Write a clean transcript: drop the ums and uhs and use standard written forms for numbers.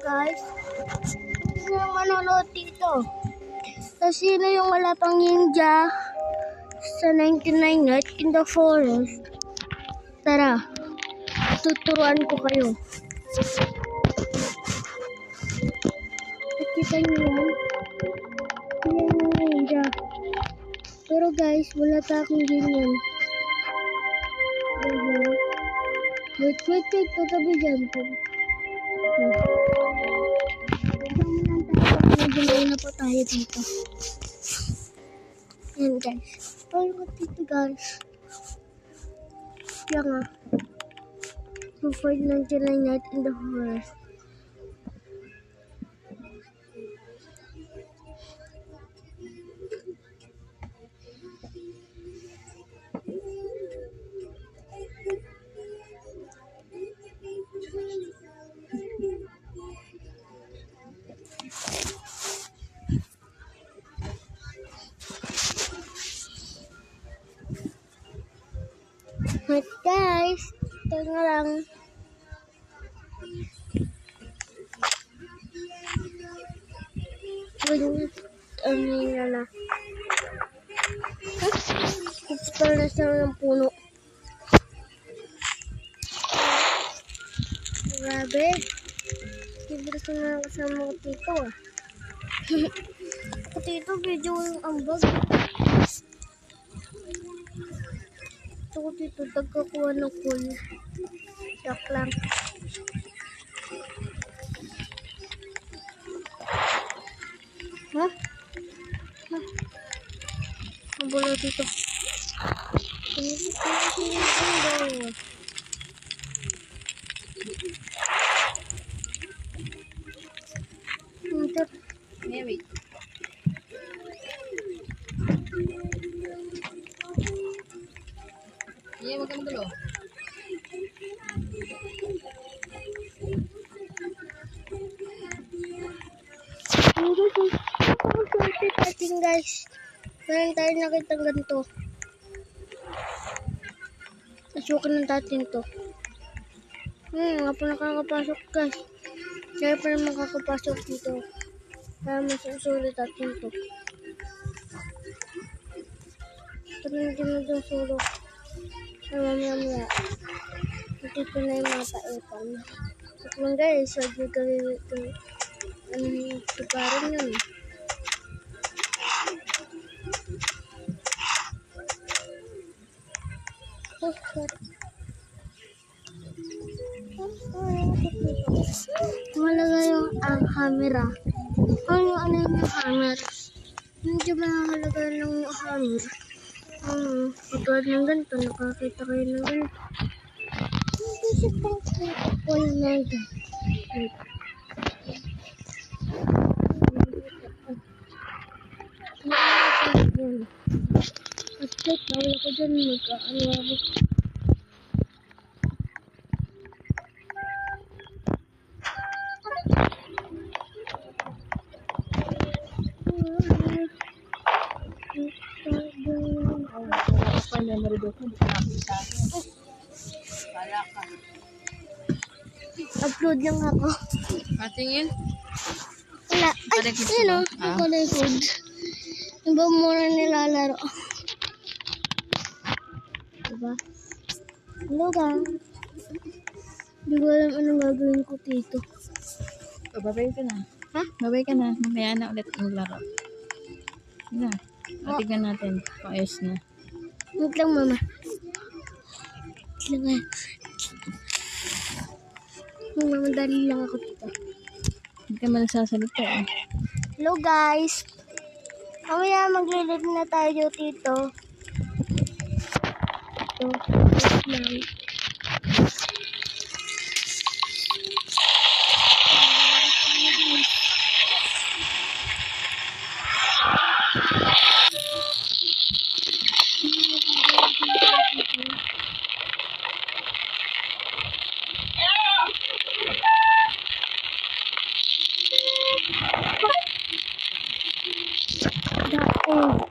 guys. Sino yung manonood dito? Sino yung wala pang ninja sa 99 Nights in the Forest? Tara, tuturuan ko kayo. Nakita niyo yan? Yan yung ninja. Pero guys, wala pa akong ganyan. Wait, tatabi dyan. Medyo na po tayo dito. Ayan guys. Ay, what dito guys? Yan nga. So, for 99 Nights in the Forest. Wait guys, ito nga lang. Ano na. Exploration ng puno. Grabe. Libre ko na kasama ko dito ah. Ako dito video yung ambag. Ako dito nagkakuha ng cool. Yak lang. Ha? Ang bulo dito. Mary. Iya, wag kang magulo. Guys, meron tayo nakitang ganito. Nasukan ng tatin to. Nga po nakakapasok guys. Kaya pa naman makakapasok dito. Kaya masusulit natin to. Ito na din na dyan suro. Kaya mamaya. Dito na yung mga paipan. Ito lang guys. Huwag nyo gawin ito. Ano yung tugaran yun. Malaga yung camera. Ano yung camera? Hindi ba mahalaga lang yung camera? Katulad ng ganito, nakakita kayo ng ganito. Hindi siya pang all night. At check, wala ko dyan mag-ano ako. Upload lang ako. Patingin. Wala. Ay, yun o. Kulay food. Yung ba muna nilalaro? Diba? Hello guys. Hindi ko alam anong gagawin ko dito. Babay ka na. Ha? Babay ka na. Mamaya na ulit maglaro. Yun na. Tignan natin. Paayos na. Wait lang mama. Wait lang. Mamadali lang ako dito. Hindi ka man nagsasalita eh. Hello guys. Mamaya maglilid na tayo dito. Ito. Wait lang. Dako.